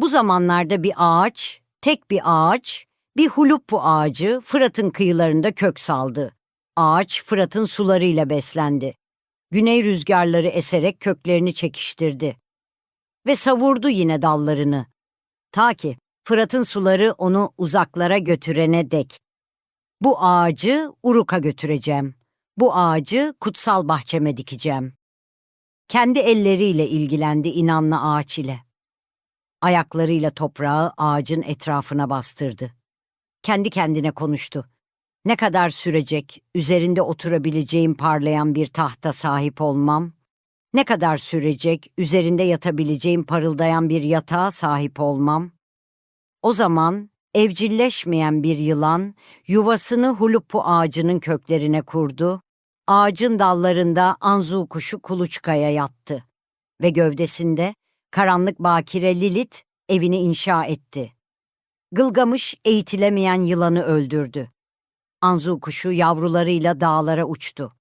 Bu zamanlarda bir ağaç, tek bir ağaç, bir huluppu ağacı Fırat'ın kıyılarında kök saldı. Ağaç Fırat'ın sularıyla beslendi. Güney rüzgarları eserek köklerini çekiştirdi ve savurdu yine dallarını. Ta ki Fırat'ın suları onu uzaklara götürene dek. Bu ağacı Uruk'a götüreceğim. Bu ağacı kutsal bahçeme dikeceğim. Kendi elleriyle ilgilendi inanla ağaç ile. Ayaklarıyla toprağı ağacın etrafına bastırdı. Kendi kendine konuştu. Ne kadar sürecek üzerinde oturabileceğim parlayan bir tahta sahip olmam? Ne kadar sürecek üzerinde yatabileceğim parıldayan bir yatağa sahip olmam? O zaman evcilleşmeyen bir yılan yuvasını huluppu ağacının köklerine kurdu. Ağacın dallarında anzu kuşu kuluçkaya yattı ve gövdesinde karanlık bakire Lilit evini inşa etti. Gılgamış eğitilemeyen yılanı öldürdü. Anzu kuşu yavrularıyla dağlara uçtu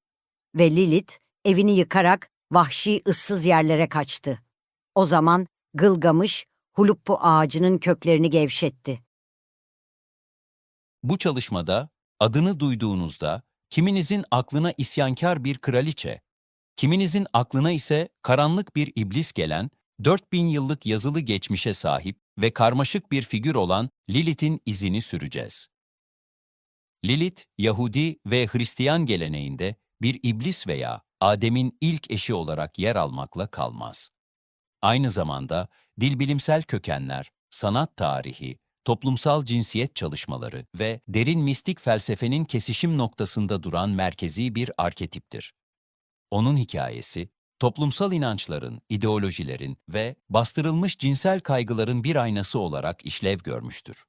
ve Lilit evini yıkarak vahşi ıssız yerlere kaçtı. O zaman Gılgamış huluppu ağacının köklerini gevşetti. Bu çalışmada adını duyduğunuzda kiminizin aklına isyankar bir kraliçe, kiminizin aklına ise karanlık bir iblis gelen 4000 yıllık yazılı geçmişe sahip ve karmaşık bir figür olan Lilith'in izini süreceğiz. Lilith, Yahudi ve Hristiyan geleneğinde bir iblis veya Adem'in ilk eşi olarak yer almakla kalmaz. Aynı zamanda dilbilimsel kökenler, sanat tarihi, toplumsal cinsiyet çalışmaları ve derin mistik felsefenin kesişim noktasında duran merkezi bir arketiptir. Onun hikayesi, toplumsal inançların, ideolojilerin ve bastırılmış cinsel kaygıların bir aynası olarak işlev görmüştür.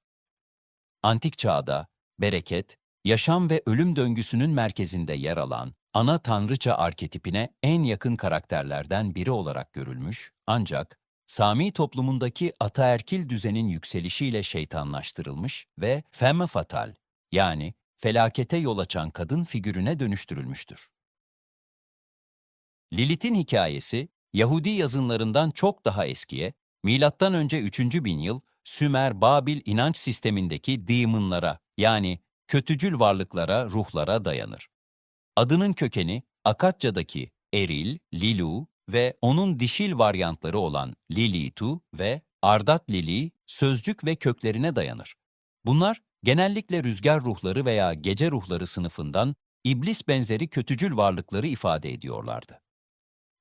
Antik çağda, bereket, yaşam ve ölüm döngüsünün merkezinde yer alan ana tanrıça arketipine en yakın karakterlerden biri olarak görülmüş, ancak Sami toplumundaki ataerkil düzenin yükselişiyle şeytanlaştırılmış ve femme fatale, yani felakete yol açan kadın figürüne dönüştürülmüştür. Lilith'in hikayesi, Yahudi yazınlarından çok daha eskiye, M.Ö. 3. bin yıl Sümer-Babil inanç sistemindeki demonlara, yani kötücül varlıklara, ruhlara dayanır. Adının kökeni, Akatça'daki Eril, Lilu ve onun dişil varyantları olan Lilitu ve Ardat Lili sözcük ve köklerine dayanır. Bunlar genellikle rüzgar ruhları veya gece ruhları sınıfından iblis benzeri kötücül varlıkları ifade ediyorlardı.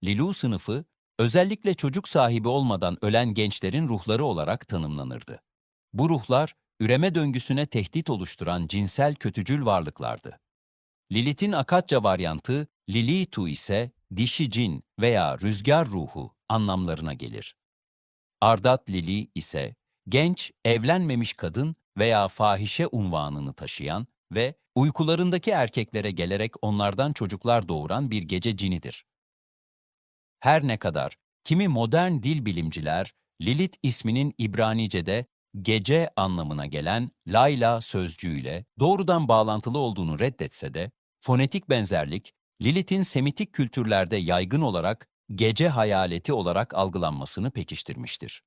Lilu sınıfı, özellikle çocuk sahibi olmadan ölen gençlerin ruhları olarak tanımlanırdı. Bu ruhlar, üreme döngüsüne tehdit oluşturan cinsel kötücül varlıklardı. Lilith'in Akatça varyantı, Lilitu ise dişi cin veya rüzgar ruhu anlamlarına gelir. Ardat Lili ise genç, evlenmemiş kadın veya fahişe unvanını taşıyan ve uykularındaki erkeklere gelerek onlardan çocuklar doğuran bir gece cinidir. Her ne kadar kimi modern dil bilimciler Lilith isminin İbranice'de gece anlamına gelen Layla sözcüğüyle doğrudan bağlantılı olduğunu reddetse de, fonetik benzerlik Lilith'in Semitik kültürlerde yaygın olarak gece hayaleti olarak algılanmasını pekiştirmiştir.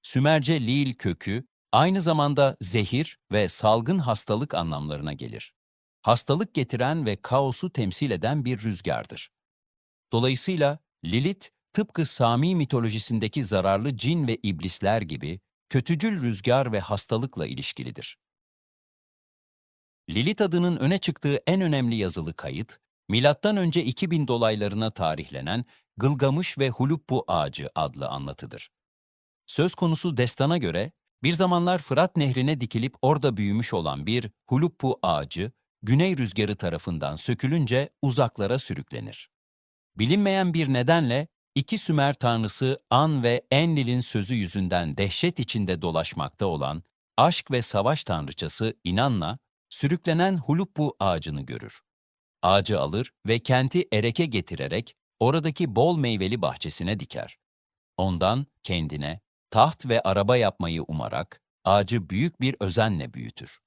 Sümerce Lil kökü aynı zamanda zehir ve salgın hastalık anlamlarına gelir. Hastalık getiren ve kaosu temsil eden bir rüzgardır. Dolayısıyla Lilith, tıpkı Sami mitolojisindeki zararlı cin ve iblisler gibi kötücül rüzgar ve hastalıkla ilişkilidir. Lilith adının öne çıktığı en önemli yazılı kayıt, M.Ö. 2000 dolaylarına tarihlenen Gılgamış ve Huluppu Ağacı adlı anlatıdır. Söz konusu destana göre, bir zamanlar Fırat Nehri'ne dikilip orada büyümüş olan bir Huluppu ağacı, güney rüzgarı tarafından sökülünce uzaklara sürüklenir. Bilinmeyen bir nedenle iki Sümer tanrısı An ve Enlil'in sözü yüzünden dehşet içinde dolaşmakta olan aşk ve savaş tanrıçası İnanna, sürüklenen Huluppu ağacını görür. Ağacı alır ve kenti Erek'e getirerek oradaki bol meyveli bahçesine diker. Ondan kendine taht ve araba yapmayı umarak ağacı büyük bir özenle büyütür.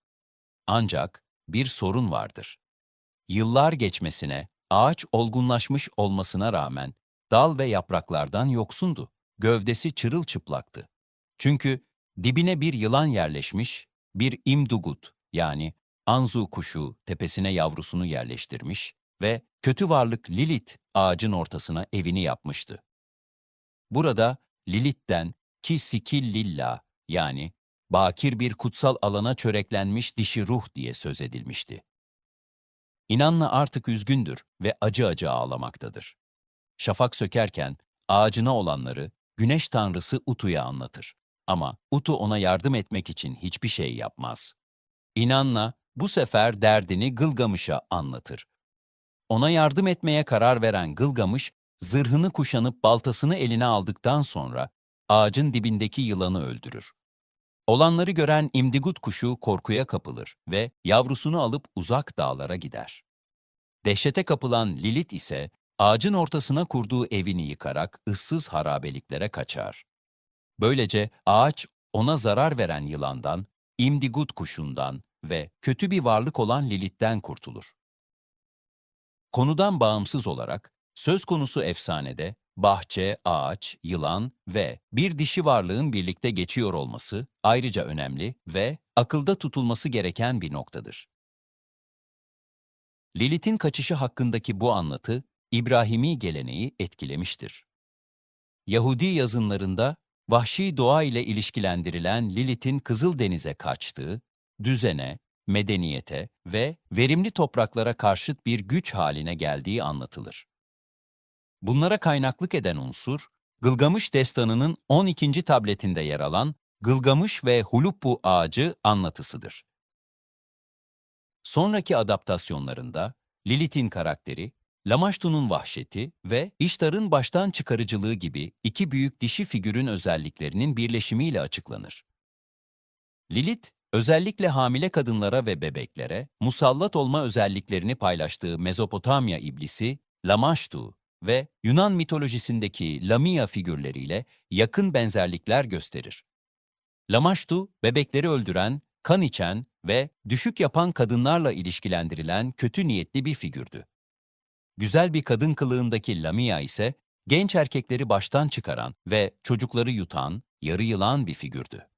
Ancak bir sorun vardır. Yıllar geçmesine, ağaç olgunlaşmış olmasına rağmen dal ve yapraklardan yoksundu. Gövdesi çırılçıplaktı. Çünkü dibine bir yılan yerleşmiş, bir imdugut yani Anzu kuşu tepesine yavrusunu yerleştirmiş ve kötü varlık Lilith ağacın ortasına evini yapmıştı. Burada Lilith'ten ki sikil lilla yani bakir bir kutsal alana çöreklenmiş dişi ruh diye söz edilmişti. İnanna artık üzgündür ve acı acı ağlamaktadır. Şafak sökerken ağacına olanları güneş tanrısı Utu'ya anlatır. Ama Utu ona yardım etmek için hiçbir şey yapmaz. İnanna bu sefer derdini Gılgamış'a anlatır. Ona yardım etmeye karar veren Gılgamış, zırhını kuşanıp baltasını eline aldıktan sonra ağacın dibindeki yılanı öldürür. Olanları gören imdigut kuşu korkuya kapılır ve yavrusunu alıp uzak dağlara gider. Dehşete kapılan Lilith ise ağacın ortasına kurduğu evini yıkarak ıssız harabeliklere kaçar. Böylece ağaç ona zarar veren yılandan, imdigut kuşundan ve kötü bir varlık olan Lilith'ten kurtulur. Konudan bağımsız olarak, söz konusu efsanede bahçe, ağaç, yılan ve bir dişi varlığın birlikte geçiyor olması ayrıca önemli ve akılda tutulması gereken bir noktadır. Lilith'in kaçışı hakkındaki bu anlatı, İbrahimi geleneği etkilemiştir. Yahudi yazınlarında vahşi doğa ile ilişkilendirilen Lilith'in Kızıldeniz'e kaçtığı, düzene, medeniyete ve verimli topraklara karşıt bir güç haline geldiği anlatılır. Bunlara kaynaklık eden unsur, Gılgamış Destanı'nın 12. tabletinde yer alan Gılgamış ve Huluppu ağacı anlatısıdır. Sonraki adaptasyonlarında Lilith'in karakteri, Lamashtu'nun vahşeti ve İştar'ın baştan çıkarıcılığı gibi iki büyük dişi figürün özelliklerinin birleşimiyle açıklanır. Lilith, özellikle hamile kadınlara ve bebeklere musallat olma özelliklerini paylaştığı Mezopotamya iblisi Lamashtu ve Yunan mitolojisindeki Lamia figürleriyle yakın benzerlikler gösterir. Lamashtu, bebekleri öldüren, kan içen ve düşük yapan kadınlarla ilişkilendirilen kötü niyetli bir figürdü. Güzel bir kadın kılığındaki Lamia ise genç erkekleri baştan çıkaran ve çocukları yutan, yarı yılan bir figürdü.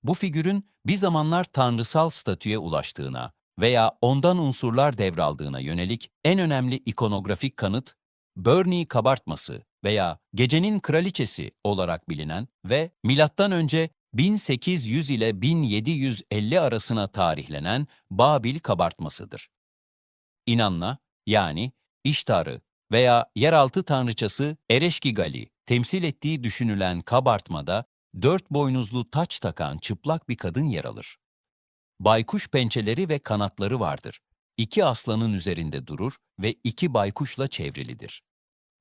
Bu figürün bir zamanlar tanrısal statüye ulaştığına veya ondan unsurlar devraldığına yönelik en önemli ikonografik kanıt, Burney kabartması veya Gecenin Kraliçesi olarak bilinen ve M.Ö. 1800 ile 1750 arasına tarihlenen Babil kabartmasıdır. İnanna, yani İştar'ı veya yeraltı tanrıçası Ereşkigal'i temsil ettiği düşünülen kabartmada 4 boynuzlu taç takan çıplak bir kadın yer alır. Baykuş pençeleri ve kanatları vardır. 2 aslanın üzerinde durur ve 2 baykuşla çevrilidir.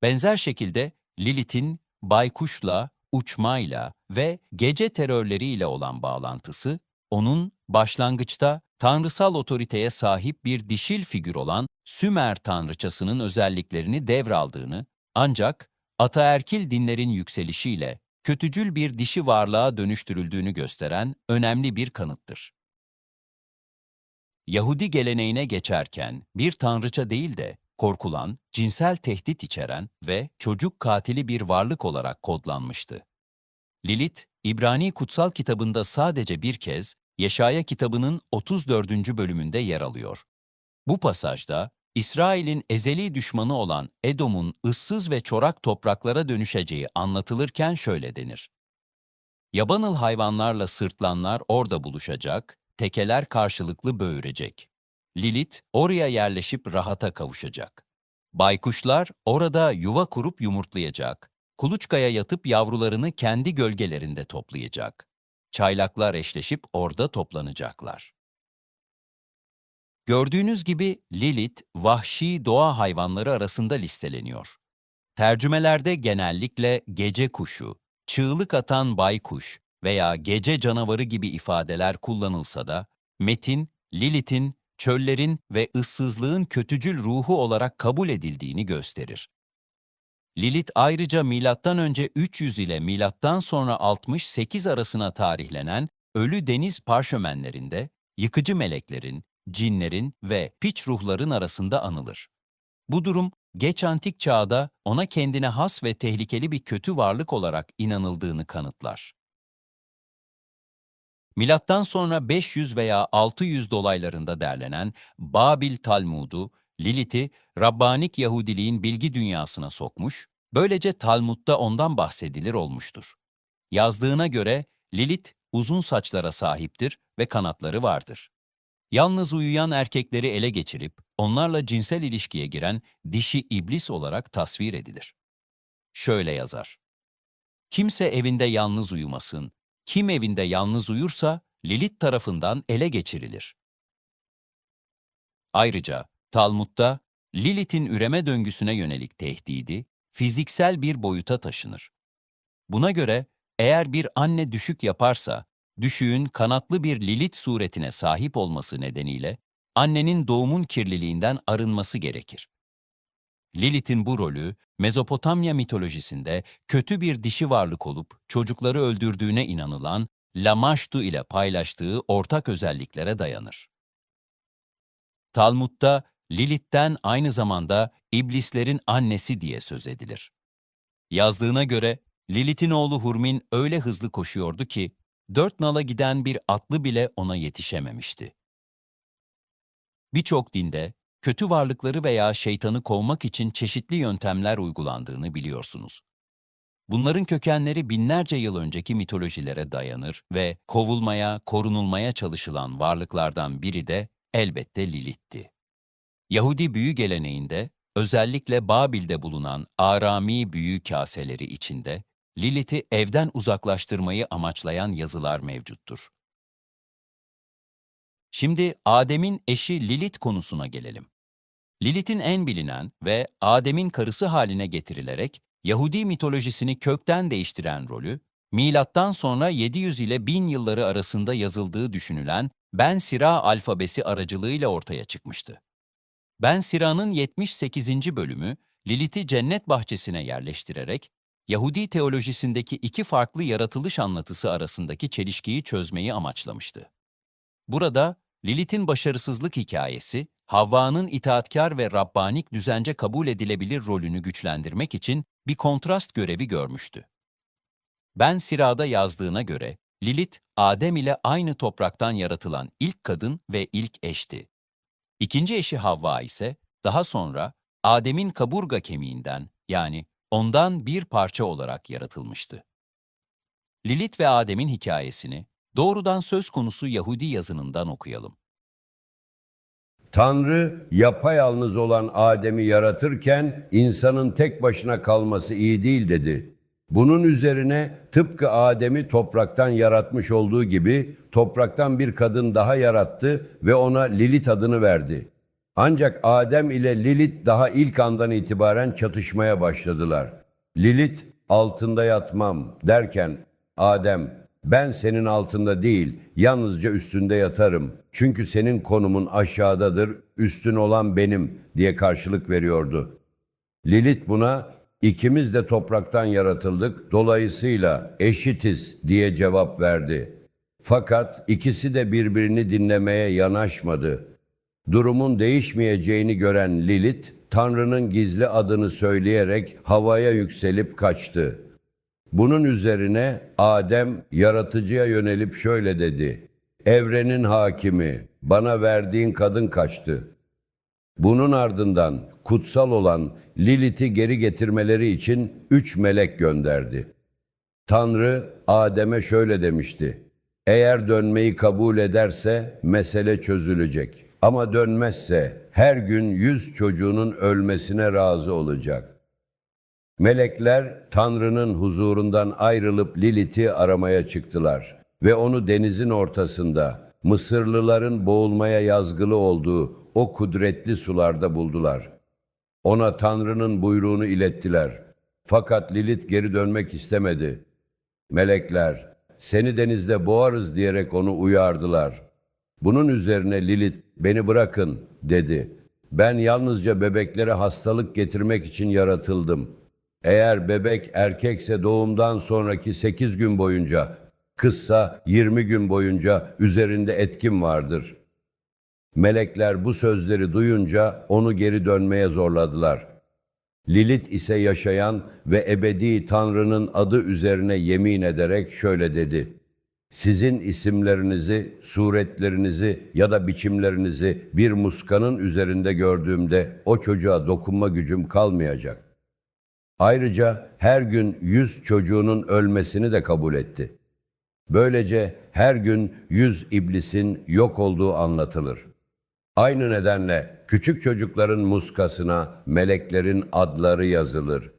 Benzer şekilde Lilith'in baykuşla, uçmayla ve gece terörleriyle olan bağlantısı, onun başlangıçta tanrısal otoriteye sahip bir dişil figür olan Sümer tanrıçasının özelliklerini devraldığını, ancak ataerkil dinlerin yükselişiyle kötücül bir dişi varlığa dönüştürüldüğünü gösteren önemli bir kanıttır. Yahudi geleneğine geçerken bir tanrıça değil de korkulan, cinsel tehdit içeren ve çocuk katili bir varlık olarak kodlanmıştı. Lilith, İbrani kutsal kitabında sadece bir kez Yeşaya kitabının 34. bölümünde yer alıyor. Bu pasajda İsrail'in ezeli düşmanı olan Edom'un ıssız ve çorak topraklara dönüşeceği anlatılırken şöyle denir: Yabanıl hayvanlarla sırtlanlar orada buluşacak, tekeler karşılıklı böğürecek. Lilith oraya yerleşip rahata kavuşacak. Baykuşlar orada yuva kurup yumurtlayacak. Kuluçkaya yatıp yavrularını kendi gölgelerinde toplayacak. Çaylaklar eşleşip orada toplanacaklar. Gördüğünüz gibi Lilith, vahşi doğa hayvanları arasında listeleniyor. Tercümelerde genellikle gece kuşu, çığlık atan baykuş veya gece canavarı gibi ifadeler kullanılsa da, metin, Lilith'in, çöllerin ve ıssızlığın kötücül ruhu olarak kabul edildiğini gösterir. Lilith ayrıca M.Ö. 300 ile M.Ö. 68 arasına tarihlenen ölü deniz parşömenlerinde yıkıcı meleklerin, cinlerin ve piç ruhların arasında anılır. Bu durum, geç antik çağda ona kendine has ve tehlikeli bir kötü varlık olarak inanıldığını kanıtlar. Milattan sonra 500 veya 600 dolaylarında derlenen Babil Talmud'u, Lilith'i Rabbanik Yahudiliğin bilgi dünyasına sokmuş, böylece Talmud'da ondan bahsedilir olmuştur. Yazdığına göre Lilith uzun saçlara sahiptir ve kanatları vardır. Yalnız uyuyan erkekleri ele geçirip onlarla cinsel ilişkiye giren dişi iblis olarak tasvir edilir. Şöyle yazar: Kimse evinde yalnız uyumasın. Kim evinde yalnız uyursa Lilith tarafından ele geçirilir. Ayrıca Talmud'da Lilith'in üreme döngüsüne yönelik tehdidi fiziksel bir boyuta taşınır. Buna göre eğer bir anne düşük yaparsa, düşüğün kanatlı bir Lilith suretine sahip olması nedeniyle annenin doğumun kirliliğinden arınması gerekir. Lilith'in bu rolü, Mezopotamya mitolojisinde kötü bir dişi varlık olup çocukları öldürdüğüne inanılan Lamashtu ile paylaştığı ortak özelliklere dayanır. Talmud'da Lilith'ten aynı zamanda iblislerin annesi diye söz edilir. Yazdığına göre Lilith'in oğlu Hurmin öyle hızlı koşuyordu ki 4 nala giden bir atlı bile ona yetişememişti. Birçok dinde kötü varlıkları veya şeytanı kovmak için çeşitli yöntemler uygulandığını biliyorsunuz. Bunların kökenleri binlerce yıl önceki mitolojilere dayanır ve kovulmaya, korunulmaya çalışılan varlıklardan biri de elbette Lilith'ti. Yahudi büyü geleneğinde, özellikle Babil'de bulunan Arami büyü kaseleri içinde, Lilith'i evden uzaklaştırmayı amaçlayan yazılar mevcuttur. Şimdi Adem'in eşi Lilith konusuna gelelim. Lilith'in en bilinen ve Adem'in karısı haline getirilerek Yahudi mitolojisini kökten değiştiren rolü, milattan sonra 700 ile 1000 yılları arasında yazıldığı düşünülen Ben Sira alfabesi aracılığıyla ortaya çıkmıştı. Ben Sira'nın 78. bölümü, Lilith'i cennet bahçesine yerleştirerek, Yahudi teolojisindeki iki farklı yaratılış anlatısı arasındaki çelişkiyi çözmeyi amaçlamıştı. Burada, Lilith'in başarısızlık hikayesi, Havva'nın itaatkar ve Rabbanik düzence kabul edilebilir rolünü güçlendirmek için bir kontrast görevi görmüştü. Ben Sira'da yazdığına göre, Lilith, Adem ile aynı topraktan yaratılan ilk kadın ve ilk eşti. İkinci eşi Havva ise daha sonra Adem'in kaburga kemiğinden yani ondan bir parça olarak yaratılmıştı. Lilith ve Adem'in hikayesini doğrudan söz konusu Yahudi yazınından okuyalım. Tanrı yapayalnız olan Adem'i yaratırken insanın tek başına kalması iyi değil dedi. Bunun üzerine tıpkı Adem'i topraktan yaratmış olduğu gibi topraktan bir kadın daha yarattı ve ona Lilith adını verdi. Ancak Adem ile Lilith daha ilk andan itibaren çatışmaya başladılar. Lilith altında yatmam derken Adem ben senin altında değil yalnızca üstünde yatarım. Çünkü senin konumun aşağıdadır, üstün olan benim diye karşılık veriyordu. Lilith buna ikimiz de topraktan yaratıldık, dolayısıyla eşitiz diye cevap verdi. Fakat ikisi de birbirini dinlemeye yanaşmadı. Durumun değişmeyeceğini gören Lilith, Tanrı'nın gizli adını söyleyerek havaya yükselip kaçtı. Bunun üzerine Adem yaratıcıya yönelip şöyle dedi: "Evrenin hakimi, bana verdiğin kadın kaçtı." Bunun ardından kutsal olan Lilith'i geri getirmeleri için 3 melek gönderdi. Tanrı Adem'e şöyle demişti: "Eğer dönmeyi kabul ederse mesele çözülecek. Ama dönmezse her gün 100 çocuğunun ölmesine razı olacak." Melekler Tanrı'nın huzurundan ayrılıp Lilith'i aramaya çıktılar ve onu denizin ortasında, Mısırlıların boğulmaya yazgılı olduğu o kudretli sularda buldular. Ona Tanrı'nın buyruğunu ilettiler. Fakat Lilith geri dönmek istemedi. Melekler, "Seni denizde boğarız" diyerek onu uyardılar. Bunun üzerine Lilith, "Beni bırakın" dedi. "Ben yalnızca bebeklere hastalık getirmek için yaratıldım. Eğer bebek erkekse doğumdan sonraki 8 gün boyunca, kızsa 20 gün boyunca üzerinde etkim vardır." Melekler bu sözleri duyunca onu geri dönmeye zorladılar. Lilith ise yaşayan ve ebedi Tanrı'nın adı üzerine yemin ederek şöyle dedi: Sizin isimlerinizi, suretlerinizi ya da biçimlerinizi bir muskanın üzerinde gördüğümde o çocuğa dokunma gücüm kalmayacak. Ayrıca her gün 100 çocuğunun ölmesini de kabul etti. Böylece her gün 100 iblisin yok olduğu anlatılır. Aynı nedenle küçük çocukların muskasına meleklerin adları yazılır.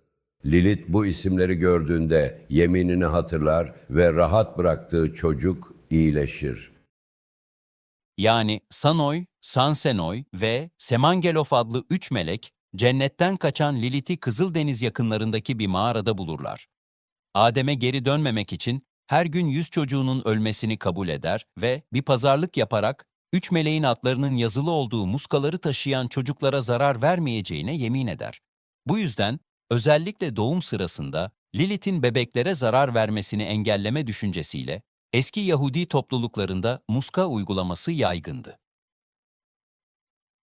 Lilith bu isimleri gördüğünde yeminini hatırlar ve rahat bıraktığı çocuk iyileşir. Yani Sanoy, Sansenoy ve Semangelof adlı 3 melek, cennetten kaçan Lilith'i Kızıldeniz yakınlarındaki bir mağarada bulurlar. Adem'e geri dönmemek için her gün 100 çocuğunun ölmesini kabul eder ve bir pazarlık yaparak 3 meleğin adlarının yazılı olduğu muskaları taşıyan çocuklara zarar vermeyeceğine yemin eder. Bu yüzden özellikle doğum sırasında Lilith'in bebeklere zarar vermesini engelleme düşüncesiyle eski Yahudi topluluklarında muska uygulaması yaygındı.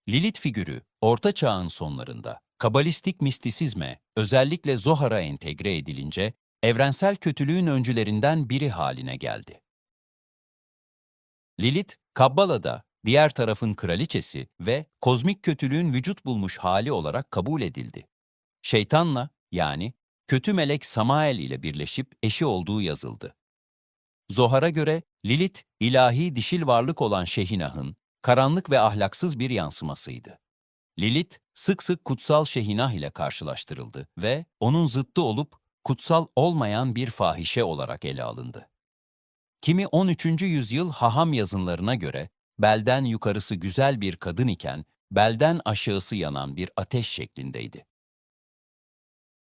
Lilith figürü, Orta Çağ'ın sonlarında Kabalistik mistisizme, özellikle Zohar'a entegre edilince evrensel kötülüğün öncülerinden biri haline geldi. Lilith, Kabbala'da diğer tarafın kraliçesi ve kozmik kötülüğün vücut bulmuş hali olarak kabul edildi. Şeytanla, yani kötü melek Samael ile birleşip eşi olduğu yazıldı. Zohar'a göre Lilith, ilahi dişil varlık olan Şehinah'ın karanlık ve ahlaksız bir yansımasıydı. Lilith, sık sık kutsal Şehinah ile karşılaştırıldı ve onun zıttı olup kutsal olmayan bir fahişe olarak ele alındı. Kimi 13. yüzyıl haham yazınlarına göre belden yukarısı güzel bir kadın iken belden aşağısı yanan bir ateş şeklindeydi.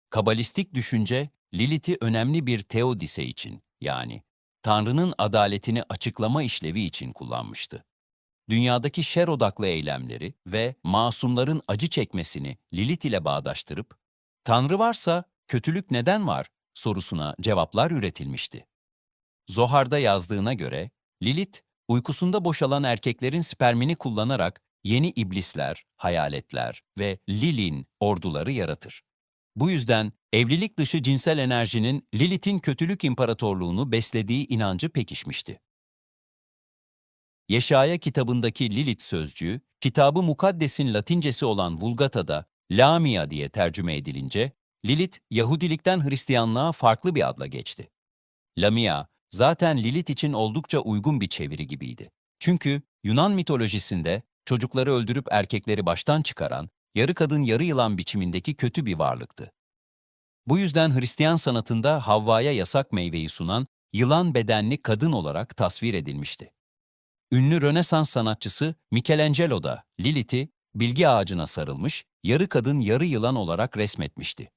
Kabalistik düşünce Lilith'i önemli bir teodise için, yani Tanrı'nın adaletini açıklama işlevi için kullanmıştı. Dünyadaki şer odaklı eylemleri ve masumların acı çekmesini Lilith ile bağdaştırıp, Tanrı varsa kötülük neden var sorusuna cevaplar üretilmişti. Zohar'da yazdığına göre, Lilith, uykusunda boşalan erkeklerin spermini kullanarak yeni iblisler, hayaletler ve Lilin orduları yaratır. Bu yüzden evlilik dışı cinsel enerjinin Lilith'in kötülük imparatorluğunu beslediği inancı pekişmişti. Yeşaya kitabındaki Lilith sözcüğü, Kitab-ı Mukaddes'in Latincesi olan Vulgata'da Lamia diye tercüme edilince, Lilith, Yahudilikten Hristiyanlığa farklı bir adla geçti. Lamia, zaten Lilith için oldukça uygun bir çeviri gibiydi. Çünkü Yunan mitolojisinde çocukları öldürüp erkekleri baştan çıkaran, yarı kadın yarı yılan biçimindeki kötü bir varlıktı. Bu yüzden Hristiyan sanatında Havva'ya yasak meyveyi sunan yılan bedenli kadın olarak tasvir edilmişti. Ünlü Rönesans sanatçısı Michelangelo da Lilith'i bilgi ağacına sarılmış, yarı kadın yarı yılan olarak resmetmişti.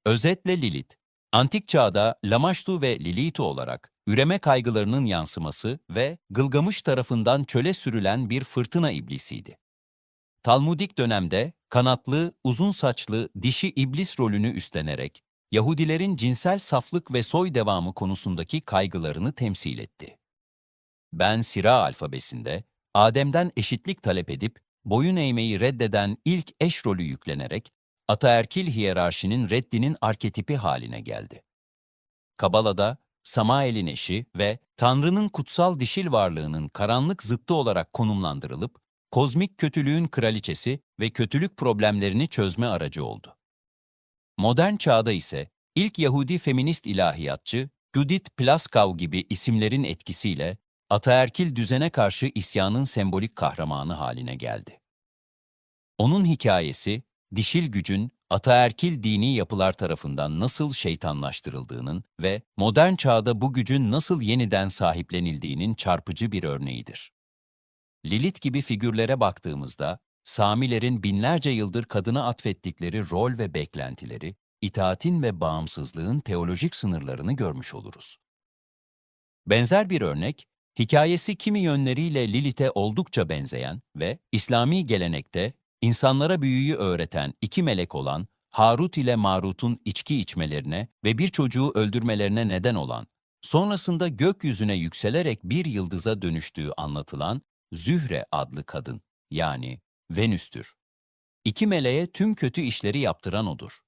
Özetle Lilith, antik çağda Lamashtu ve Lilitu olarak üreme kaygılarının yansıması ve Gılgamış tarafından çöle sürülen bir fırtına iblisiydi. Talmudik dönemde kanatlı, uzun saçlı dişi iblis rolünü üstlenerek Yahudilerin cinsel saflık ve soy devamı konusundaki kaygılarını temsil etti. Ben Sira alfabesinde Adem'den eşitlik talep edip boyun eğmeyi reddeden ilk eş rolü yüklenerek ataerkil hiyerarşinin reddinin arketipi haline geldi. Kabala'da Samael'in eşi ve Tanrı'nın kutsal dişil varlığının karanlık zıttı olarak konumlandırılıp kozmik kötülüğün kraliçesi ve kötülük problemlerini çözme aracı oldu. Modern çağda ise ilk Yahudi feminist ilahiyatçı Judith Plaskow gibi isimlerin etkisiyle ataerkil düzene karşı isyanın sembolik kahramanı haline geldi. Onun hikayesi, dişil gücün ataerkil dini yapılar tarafından nasıl şeytanlaştırıldığının ve modern çağda bu gücün nasıl yeniden sahiplenildiğinin çarpıcı bir örneğidir. Lilith gibi figürlere baktığımızda, Samilerin binlerce yıldır kadına atfettikleri rol ve beklentileri, itaatin ve bağımsızlığın teolojik sınırlarını görmüş oluruz. Benzer bir örnek, hikayesi kimi yönleriyle Lilith'e oldukça benzeyen ve İslami gelenekte insanlara büyüyü öğreten iki melek olan Harut ile Marut'un içki içmelerine ve bir çocuğu öldürmelerine neden olan, sonrasında gökyüzüne yükselerek bir yıldıza dönüştüğü anlatılan Zühre adlı kadın, yani Venüs'tür. İki meleğe tüm kötü işleri yaptıran odur.